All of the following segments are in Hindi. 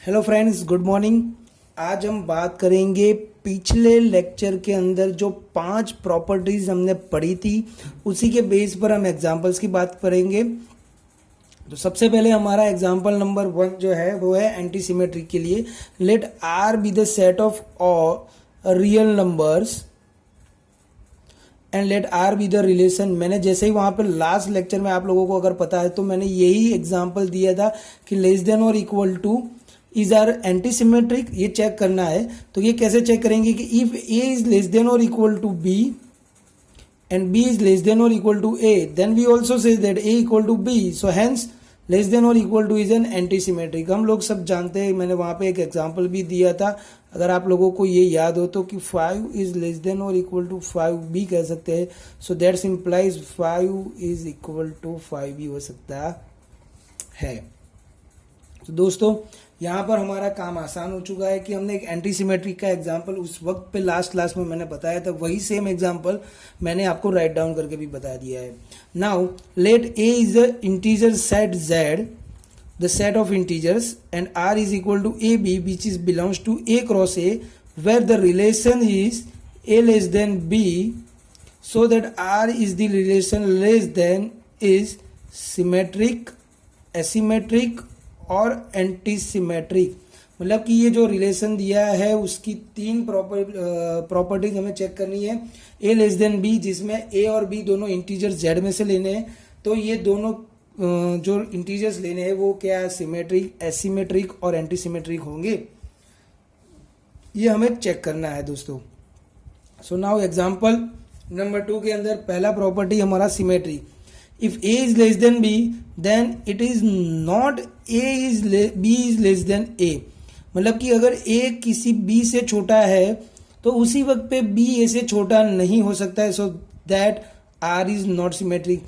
Hello friends, good morning. आज हम बात करेंगे पिछले लेक्चर के अंदर जो 5 प्रॉपर्टीज हमने पढ़ी थी उसी के बेस पर हम एग्जांपल्स की बात करेंगे। तो सबसे पहले हमारा एग्जांपल नंबर 1 जो है वो है एंटी सिमेट्री के लिए। Let R be the set of real numbers and let R be the relation. मैंने जैसे ही वहां पर लास्ट लेक्चर में आप लोगों को अगर पता है तो मैंने यही एग्जांपल दिया था कि लेस देन और equal to is R anti symmetric. ये चेक करना है तो ये कैसे चेक करेंगे कि if A is less than और equal to B and B is less than और equal to A, then we also say that A equal to B, so hence less than और equal to is an anti symmetric. हम लोग सब जानते हैं, मैंने वहां पे एक एग्जांपल भी दिया था, अगर आप लोगों को ये याद हो तो, कि 5 इज लेस देन और इक्वल टू 5 भी कह सकते हैं। So that's implies 5 is equal to 5 भी हो सकता है। तो दोस्तों यहाँ पर हमारा काम आसान हो चुका है कि हमने एक एंटी सिमेट्रिक का एग्जांपल उस वक्त पे लास्ट क्लास में मैंने बताया था, वही सेम एग्जांपल मैंने आपको राइट डाउन करके भी बता दिया है। Now let A is the integer set z, the set of integers, and r is equal to A B which is belongs to a cross a, where the relation is a less than b, so that r is the relation less than is symmetric, asymmetric और एंटी सिमेट्रिक। मतलब कि ये जो रिलेशन दिया है उसकी 3 प्रॉपर्टीज हमें चेक करनी है। ए लेस देन बी, जिसमें ए और बी दोनों इंटीजर्स जेड में से लेने हैं, तो ये दोनों जो इंटीजर्स लेने हैं वो क्या है, सिमेट्रिक, एसिमेट्रिक और एंटी सिमेट्रिक होंगे, ये हमें चेक करना है दोस्तों। सो नाउ एग्जांपल नंबर 2 के अंदर पहला प्रॉपर्टी हमारा symmetry. If a is less than b, then it is not b is less than a। मतलब कि अगर a किसी b से छोटा है तो उसी वक्त पे b a से छोटा नहीं हो सकता है, सो that r is not symmetric।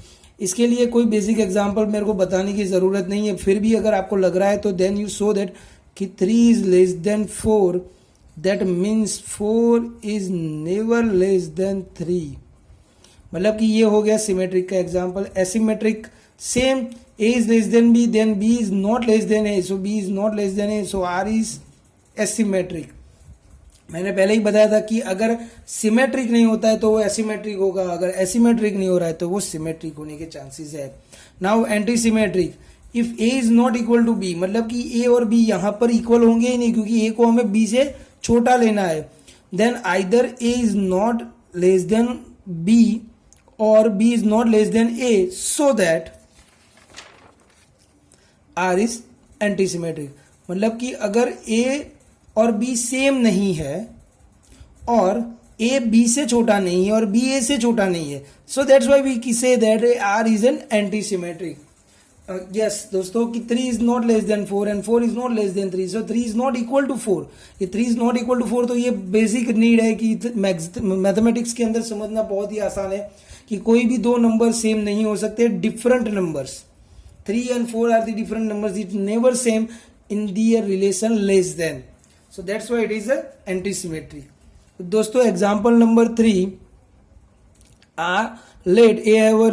इसके लिए कोई बेसिक एग्जांपल मेरे को बताने की ज़रूरत नहीं है, फिर भी अगर आपको लग रहा है तो देन यू शो दैट कि 3 is less than 4, that means 4 is never less than 3। मतलब कि ये हो गया सिमेट्रिक का example. Asymmetric same, a is less than b, then b is not less than a, so b is not less than a, so r is asymmetric. मैंने पहले ही बताया था कि अगर सिमेट्रिक नहीं होता है तो वो एसिमेट्रिक होगा, अगर एसिमेट्रिक नहीं हो रहा है तो वो सिमेट्रिक होने के चांसेस है। Now anti symmetric, if a is not equal to b, मतलब कि a और b यहाँ पर इक्वल होंगे ही नहीं क्योंकि a को हमें b से छोटा लेना है, then either a is not less than b or b is not less than a, so that r is antisymmetric। मतलब कि अगर a और b सेम नहीं है और a b से छोटा नहीं है और b a से छोटा नहीं है, so that's why we say that r is an antisymmetric। yes दोस्तों, कि 3 is not less than 4 and 4 is not less than 3, so 3 is not equal to 4। ये 3 is not equal to 4 तो ये बेसिक नीड है कि मैथमेटिक्स के अंदर समझना बहुत ही आसान है कि कोई भी दो नंबर सेम नहीं हो सकते, different numbers. 3 and 4 are the different numbers, it never same in their relation less than, so that's why it is a anti symmetric. दोस्तों example number 3, let a have a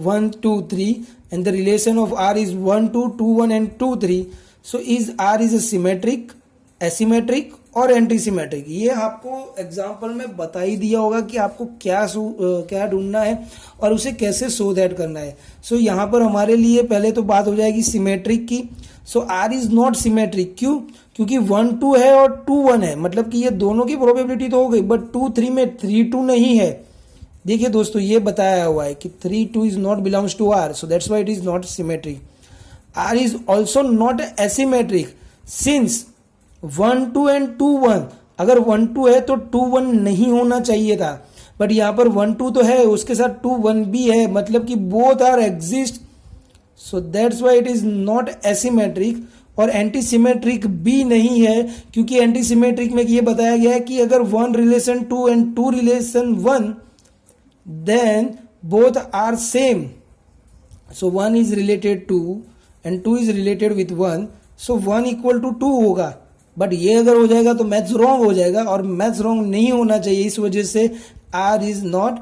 1 2 3 and the relation of r is 1 2 2 1 and 2 3, so is r is a symmetric, asymmetric और एंटी सिमेट्रिक। ये आपको एग्जाम्पल में बता ही दिया होगा कि आपको क्या ढूंढना है और उसे कैसे शो दैट करना है। सो यहाँ पर हमारे लिए पहले तो बात हो जाएगी सिमेट्रिक की। सो आर इज नॉट सिमेट्रिक, क्यों? क्योंकि 1 2 है और 2 1 है, मतलब कि ये दोनों की प्रोबेबिलिटी तो हो गई, बट 2 3 में 3 2 नहीं है। देखिए दोस्तों, ये बताया हुआ है कि 3 2 is not belongs to R, so that's why it is not symmetric. R is also not asymmetric since 1 2 and 2 1, अगर 1 2 है तो 2 1 नहीं होना चाहिए था, बट यहाँ पर 1 2 तो है, उसके साथ 2 1 भी है, मतलब कि both are exist, so that's why it is not asymmetric. और एंटी सिमेट्रिक भी नहीं है क्योंकि एंटी सिमेट्रिक में ये बताया गया है कि अगर 1 relation 2 and 2 relation 1, then both are same, so 1 is related 2 and 2 is related with 1, so 1 equal to 2 होगा। बट ये अगर हो जाएगा तो मैथ्स रॉन्ग हो जाएगा और मैथ्स रॉन्ग नहीं होना चाहिए, इस वजह से R is not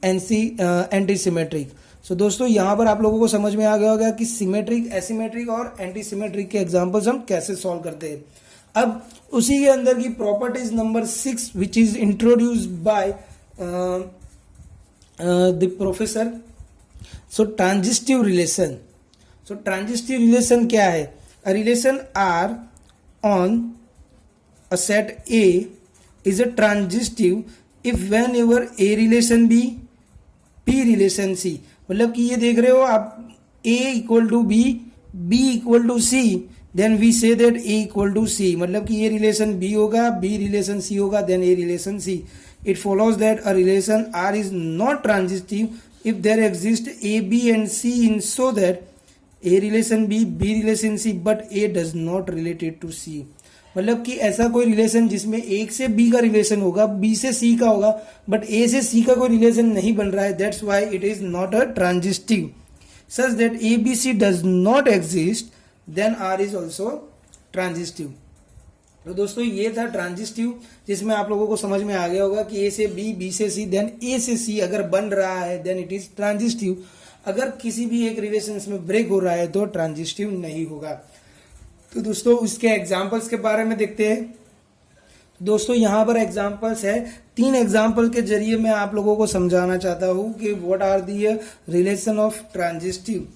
anti symmetric. So दोस्तों यहाँ पर आप लोगों को समझ में आ गया होगा कि सिमेट्रिक, एसिमेट्रिक और एंटी सिमेट्रिक के एग्जांपल्स हम कैसे सॉल्व करते हैं। अब उसी के अंदर की properties number 6 which is introduced by the professor. So transitive relation. So transitive relation क्या है? A relation R on a set A is a transitive if whenever A relation B, P relation C। मतलब कि ये देख रहे हो आप A equal to B, B equal to C, then we say that A equal to C। मतलब कि ये रिलेशन B होगा, B रिलेशन C होगा, then A relation C। It follows that a relation R is not transitive if there exist A, B and C in so that A relation B, B relation C but A does not related to C। मतलब कि ऐसा कोई रिलेशन जिसमें एक से बी का रिलेशन होगा, बी से सी का होगा, बट ए से सी का कोई रिलेशन नहीं बन रहा है, that's why it is not a transitive. Such that A B C does not exist, then R is also transitive. तो दोस्तों ये था ट्रांजिस्टिव, जिसमें आप लोगों को समझ में आ गया होगा कि ए से बी, बी से सी, देन ए से सी अगर बन रहा है देन इट इज ट्रांजिस्टिव। अगर किसी भी एक रिलेशन में ब्रेक हो रहा है तो ट्रांजिस्टिव नहीं होगा। तो दोस्तों उसके एग्जाम्पल्स के बारे में देखते हैं। दोस्तों यहाँ पर एग्जाम्पल्स है, 3 एग्जाम्पल के जरिए मैं आप लोगों को समझाना चाहता हूँ कि what are the relation of transitive.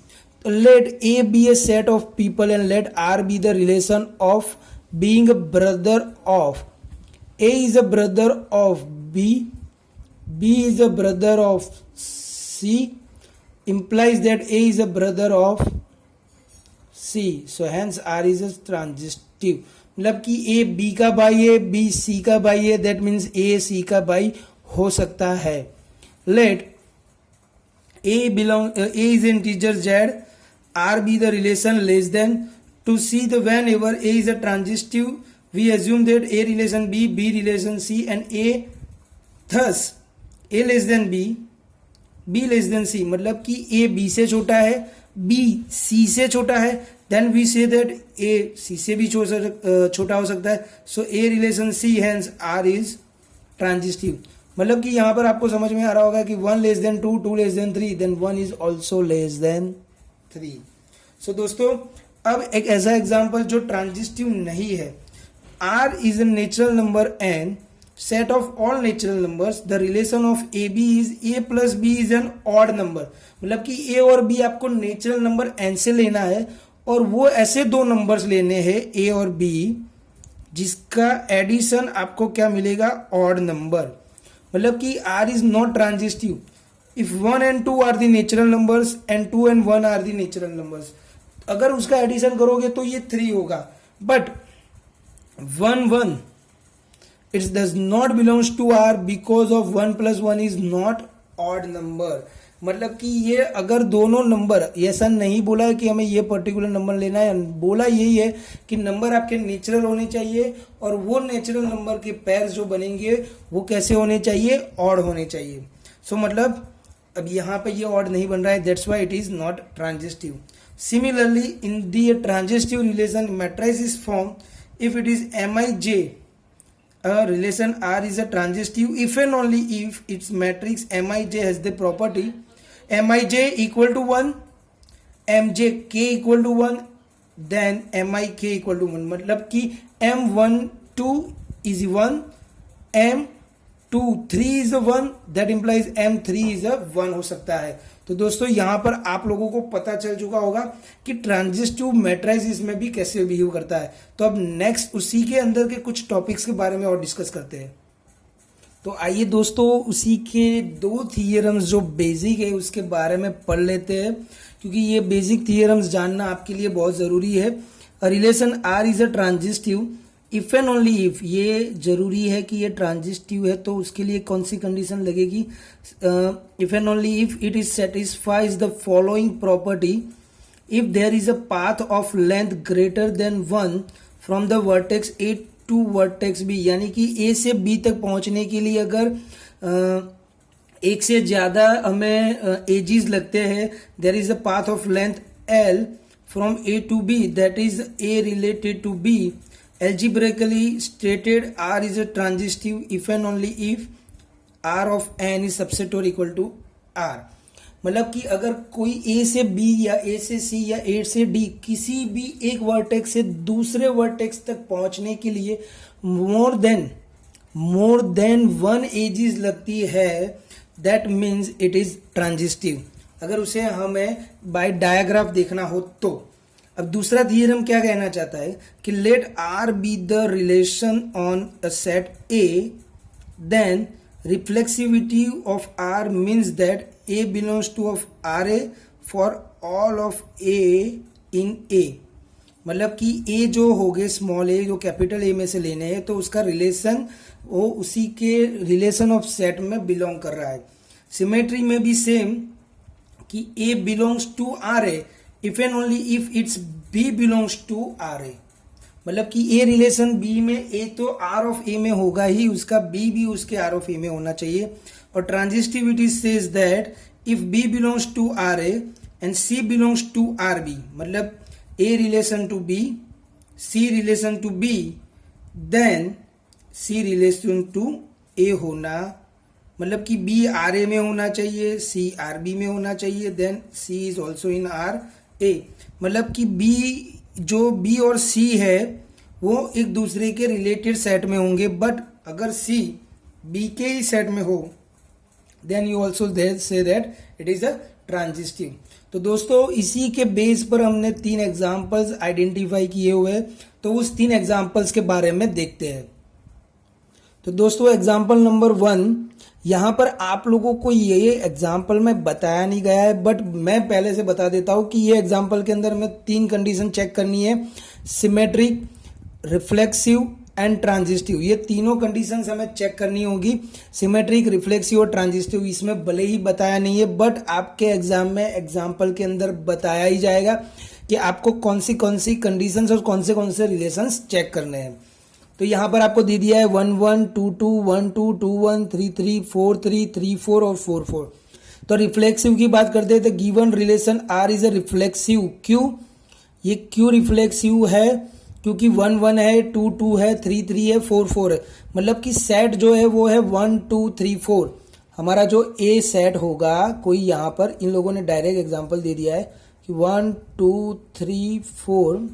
Let A be a set of people and let R be the relation of being brother of A is a brother of B, B is a brother of C, implies that A is a brother of C, so hence R is a transitive। मतलब कि A B का भाई है, B C का भाई है, that means A C का भाई हो सकता है। Let A is integer Z, R be the relation less than। To see the whenever A is a transitive, we assume that A relation B, B relation C and A, thus A less than B, B less than C. मतलब कि ए बी से छोटा है, बी सी से छोटा है, then we say that A C से भी छोटा हो सकता है। So A relation C, hence R is transitive. मतलब कि यहाँ पर आपको समझ में आ रहा होगा कि 1 less than 2, 2 less than 3, then 1 is also less than 3। So दोस्तों अब एक ऐसा एग्जाम्पल जो ट्रांजिस्टिव नहीं है। R is a natural number N, set of all natural numbers, the relation of AB is A plus B is an odd number। मतलब कि A और B आपको नेचुरल नंबर n से लेना है और वो ऐसे 2 नंबर्स लेने हैं A और B जिसका एडिशन आपको क्या मिलेगा? Odd number. मतलब कि R is not transitive if 1 and 2 are the natural numbers and 2 and 1 are the natural numbers. अगर उसका एडिशन करोगे तो ये 3 होगा, but 1 1 it does not belongs to R because of 1 plus 1 is not odd number। मतलब कि ये अगर दोनों नंबर, ऐसा नहीं बोला है कि हमें ये पर्टिकुलर नंबर लेना है, बोला यही है कि नंबर आपके नेचुरल होने चाहिए और वो नेचुरल नंबर के पेयर्स जो बनेंगे वो कैसे होने चाहिए? ऑड होने चाहिए। सो मतलब अब यहाँ पे ये ऑड नहीं बन रहा है, that's why it is not transitive. Similarly in the transitive relation matrix is form if it is MIJ। A relation R is a transitive if and only if its matrix Mij has the property Mij equal to 1, Mj k equal to 1, then Mik equal to 1। मतलब कि M12 is 1, M23 is a 1, that implies M3 is a 1 हो सकता है। तो दोस्तों यहाँ पर आप लोगों को पता चल चुका होगा कि ट्रांजिस्टिव मैट्रिक्स इसमें भी कैसे बिहेव करता है। तो अब नेक्स्ट उसी के अंदर के कुछ टॉपिक्स के बारे में और डिस्कस करते हैं। तो आइए दोस्तों उसी के 2 थियरम्स जो बेसिक है उसके बारे में पढ़ लेते हैं, क्योंकि ये बेसिक थियरम्स जानना आपके लिए बहुत ज़रूरी है। Relation R is a transitive if and only if, ये जरूरी है कि ये ट्रांजिस्टिव है तो उसके लिए कौन सी कंडीशन लगेगी? If and only if it is satisfies the following property, if there is a path of length greater than 1 from the vertex A to vertex B. यानी कि ए से बी तक पहुंचने के लिए अगर एक से ज्यादा हमें एजीज लगते हैं, there is a path of length L from A to B, that is A related to B. Algebraically stated R is a transitive if and only if R of n is subset or equal to R। मतलब कि अगर कोई ए से बी या ए से सी या ए से डी किसी भी एक वर्टेक्स से दूसरे वर्टेक्स तक पहुंचने के लिए मोर देन वन एजेस लगती है, that means it is transitive. अगर उसे हमें बाय डायग्राफ देखना हो तो। अब दूसरा थियरम क्या कहना चाहता है कि let R be the relation on a set A, then reflexivity of R means that A belongs to of RA for all of A in A। मतलब कि A जो हो गए स्मॉल ए जो कैपिटल ए में से लेने हैं तो उसका रिलेशन वो उसी के रिलेशन ऑफ सेट में बिलोंग कर रहा है। सिमेट्री में भी सेम कि A belongs to RA if and only if its B belongs to RA। मतलब कि ए रिलेशन बी में ए तो आर ऑफ ए में होगा ही, उसका बी भी उसके आर ऑफ ए में होना चाहिए। और transitivity says that if B belongs to R A and C belongs to R B, मतलब A relation to B, C relation to B, then C relation to A होना, मतलब कि बी आर ए में होना चाहिए, सी आर बी में होना चाहिए, then C is also in R A. मतलब कि बी जो बी और सी है वो एक दूसरे के रिलेटेड सेट में होंगे, बट अगर सी बी के ही सेट में हो then you also say that it is a transitive. तो दोस्तों इसी के बेस पर हमने 3 एग्जांपल्स आइडेंटिफाई किए हुए हैं, तो उस 3 एग्जांपल्स के बारे में देखते हैं। तो दोस्तों एग्जांपल नंबर 1, यहाँ पर आप लोगों को ये एग्जाम्पल में बताया नहीं गया है, बट मैं पहले से बता देता हूँ कि ये एग्जाम्पल के अंदर हमें 3 कंडीशन चेक करनी है, सिमेट्रिक, रिफ्लेक्सिव एंड ट्रांजिस्टिव। ये तीनों कंडीशंस हमें चेक करनी होगी, सिमेट्रिक, रिफ्लेक्सिव और ट्रांजिस्टिव। इसमें भले ही बताया नहीं है बट आपके एग्जाम में एग्जाम्पल के अंदर बताया ही जाएगा कि आपको कौन सी कंडीशंस और कौन से रिलेशंस चेक करने हैं। तो यहाँ पर आपको दे दिया है 1 1 2 2 1 2 2 1 3 3 4 3 3 4 और 4 4। तो रिफ्लेक्सिव की बात करते हैं तो given relation R is a reflexive. क्यों ये क्यों रिफ्लेक्सिव है? क्योंकि 1 1 है, 2 2 है, 3 3 है, 4 4 है। मतलब कि सेट जो है वो है 1 2 3 4। हमारा जो ए सेट होगा, कोई यहाँ पर इन लोगों ने डायरेक्ट एग्जाम्पल दे दिया है कि 1 2 3 4,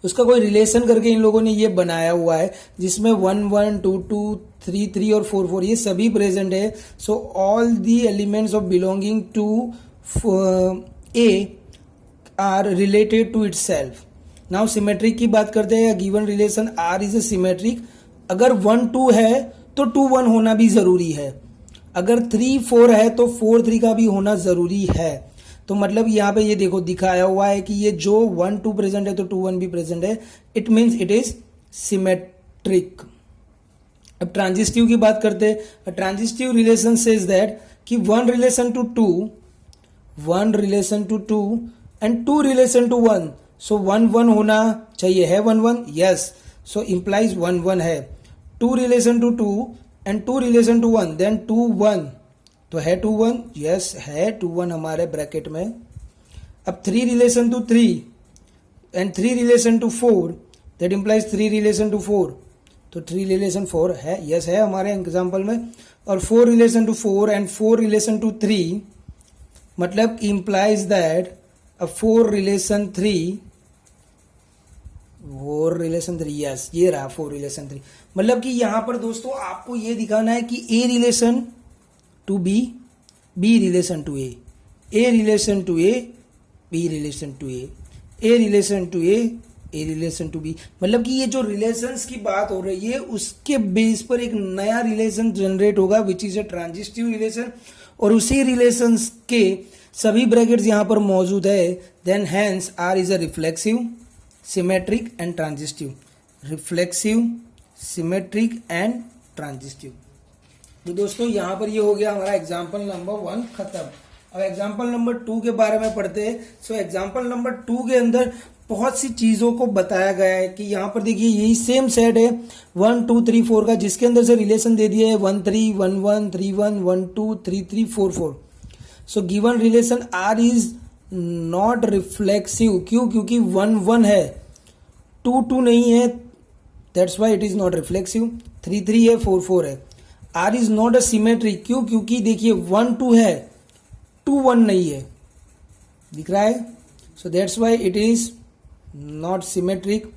उसका कोई रिलेशन करके इन लोगों ने ये बनाया हुआ है जिसमें 1 1 2 2 3 3 और 4 4 ये सभी प्रेजेंट है। So all the elements of belonging to A are related to itself. Now symmetric की बात करते हैं। Given relation R is a symmetric. अगर 1 2 है तो 2 1 होना भी जरूरी है, अगर 3 4 है तो 4 3 का भी होना जरूरी है। तो मतलब यहाँ पे ये देखो दिखाया हुआ है कि ये जो 1 2 प्रेजेंट है तो 2 1 भी प्रेजेंट है, it means it is symmetric. अब ट्रांजिस्टिव की बात करते हैं। ट्रांजिस्टिव रिलेशन सेज दैट कि 1 relation to 2, 1 relation to 2 and 2 relation to 1। So 1 1 होना चाहिए, है 1 1? यस। सो इंप्लाइज 1 1 है। 2 relation to 2 and 2 relation to 1, then 2 1। तो है 2 1? यस है 2 1 हमारे ब्रैकेट में। अब 3 relation to 3 and 3 relation to 4, that implies 3 relation to 4। तो 3 रिलेशन 4 है, यस है हमारे एग्जाम्पल में। और 4 relation to 4 and 4 relation to 3, मतलब implies that 4 relation 3, 4 relation 3, yes ये रहा 4 रिलेशन 3। मतलब कि यहां पर दोस्तों आपको ये दिखाना है कि A relation to B, B relation to A, A relation to A, B relation to A, A relation to A, A relation to B. मतलब कि ये जो रिलेशंस की बात हो रही है उसके बेस पर एक नया रिलेशन जनरेट होगा which is a transitive relation, और उसी रिलेशंस के सभी ब्रैकेट्स यहां पर मौजूद है। Then hence R is a reflexive, symmetric and transitive. Reflexive, symmetric and transitive. तो दोस्तों यहाँ पर ये हो गया हमारा एग्जाम्पल नंबर 1 खत्म। अब एग्जाम्पल नंबर 2 के बारे में पढ़ते हैं। सो एग्जाम्पल नंबर 2 के अंदर बहुत सी चीजों को बताया गया है कि यहाँ पर देखिए यही सेम सेट है 1 2 3 4 का, जिसके अंदर से रिलेशन दे दिया है 1 3 1 1 3 1 1 2 3 3 4 4। So given relation R is not reflexive. क्यों? क्योंकि 1 1 है, 2 2 नहीं है, that's why it is not reflexive. 3 3 है, 4 4 है। R is not a symmetric. क्यों? क्योंकि देखिए 1 2 है, 2 1 नहीं है, दिख रहा है. So that's why it is not symmetric.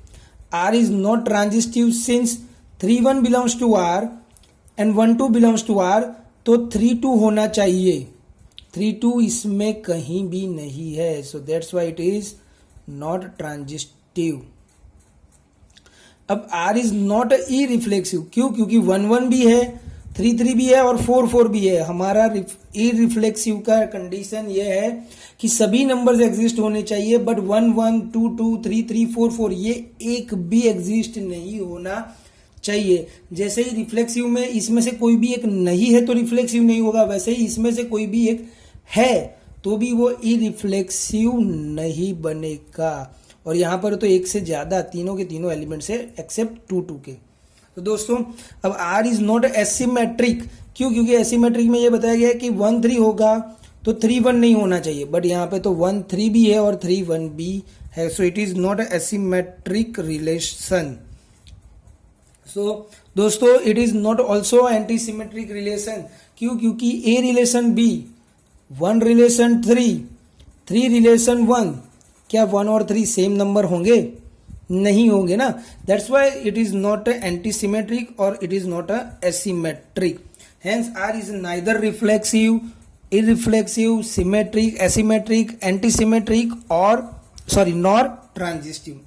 R is not transitive since 3 1 belongs to R and 1 2 belongs to R, तो 3 2 होना चाहिए. 3 2 इसमें कहीं भी नहीं है. So that's why it is not transitive. अब R is not E reflexive. क्यों? क्योंकि 1 1 भी है, 3 3 भी है और 4 4 भी है. हमारा ई रिफ्लेक्सिव का कंडीशन ये है कि सभी नंबर्स एग्जिस्ट होने चाहिए, बट 1 1 2 2 3 3 4 4 ये एक भी एग्जिस्ट नहीं होना चाहिए. जैसे ही रिफ्लेक्सिव में इसमें से कोई भी एक नहीं है तो रिफ्लेक्सिव नहीं होगा, वैसे ही इसमें से कोई भी एक है तो भी वो ई रिफ्लेक्सिव नहीं बनेगा. और यहाँ पर तो एक से ज्यादा तीनों के तीनों एलिमेंट्स है एक्सेप्ट 2 2 के. तो दोस्तों अब R इज नॉट एसिमेट्रिक. क्यों? क्योंकि एसिमेट्रिक में ये बताया गया है कि 1 3 होगा तो 3 1 नहीं होना चाहिए, बट यहाँ पे तो 1 3 भी है और 3 1 भी है. So it is not asymmetric relation. So दोस्तों it is not also anti symmetric relation. क्यों? क्योंकि A relation B, 1 relation 3, 3 relation 1, क्या 1 और 3 सेम नंबर होंगे? नहीं होंगे ना. That's why it is not anti symmetric और it is not asymmetric. Hence R is neither reflexive, irreflexive, symmetric, asymmetric, anti symmetric और नॉर ट्रांजिस्टिव.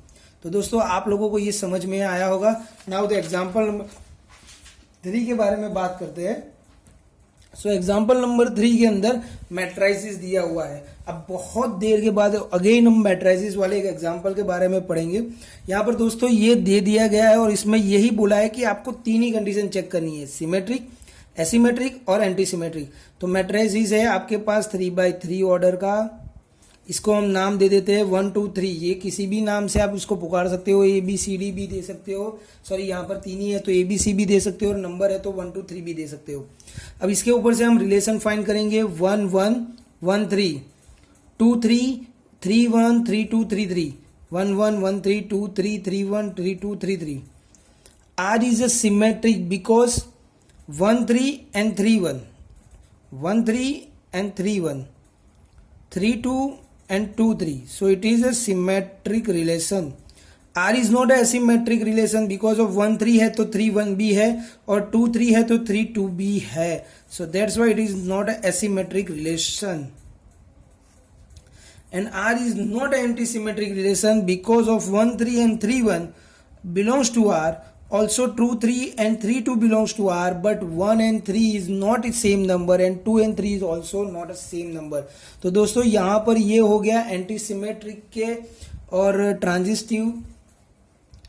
तो दोस्तों आप लोगों को ये समझ में आया होगा. नाउ द एग्जांपल नंबर 3 के बारे में बात करते हैं. सो एग्जांपल नंबर 3 के अंदर मैट्राइसिस दिया हुआ है. अब बहुत देर के बाद अगेन हम मैट्राइसिस वाले एक एग्जांपल के बारे में पढ़ेंगे. यहाँ पर दोस्तों ये दे दिया गया है और इसमें यही बोला है कि आपको 3 ही कंडीशन चेक करनी है, सिमेट्रिक, एसिमेट्रिक और एंटी सिमेट्रिक. तो मैट्राइसिस है आपके पास 3x3 ऑर्डर का. इसको हम नाम दे देते हैं 1 2 3. ये किसी भी नाम से आप इसको पुकार सकते हो. ABCD भी दे सकते हो. सॉरी यहाँ पर 3 ही है तो ABC भी दे सकते हो और नंबर है तो 1 2 3 भी दे सकते हो. अब इसके ऊपर से हम रिलेशन फाइंड करेंगे. 1 1 1 3, 2 3 3 1 3 2 3 3, 1 1 1 3 2 3 3 1 3 2 3 3. R is a symmetric because 1 3 and 3 1, 1 3 and 3 1, 3 2 and 2 3. So it is a symmetric relation. R is not a asymmetric relation because of 1 3 है तो 3 1 भी है और 2 3 है तो 3 2 भी है. So that's why it is not a asymmetric relation. And R is not an anti-symmetric relation because of 1 3 and 3 1 belongs to R. Also 2 3 and 3 2 belongs to R, but 1 and 3 is not the same number and 2 and 3 is also not a same number. तो दोस्तों यहाँ पर ये हो गया एंटी सिमेट्रिक के और transitive,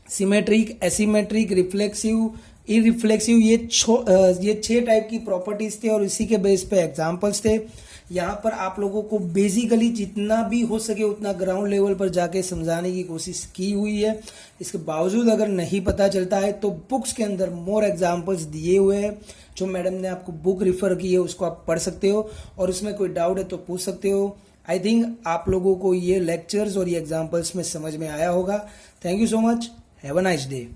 symmetric, asymmetric, reflexive, irreflexive, ये 6 टाइप की प्रॉपर्टीज थे और इसी के बेस पे एग्जांपल्स थे. यहाँ पर आप लोगों को बेसिकली जितना भी हो सके उतना ग्राउंड लेवल पर जाके समझाने की कोशिश की हुई है. इसके बावजूद अगर नहीं पता चलता है तो बुक्स के अंदर मोर एग्जांपल्स दिए हुए हैं. जो मैडम ने आपको बुक रिफर की है उसको आप पढ़ सकते हो और उसमें कोई डाउट है तो पूछ सकते हो. आई थिंक आप लोगों को ये लेक्चर्स और ये एग्जांपल्स में समझ में आया होगा. Thank you so much. Have a nice day.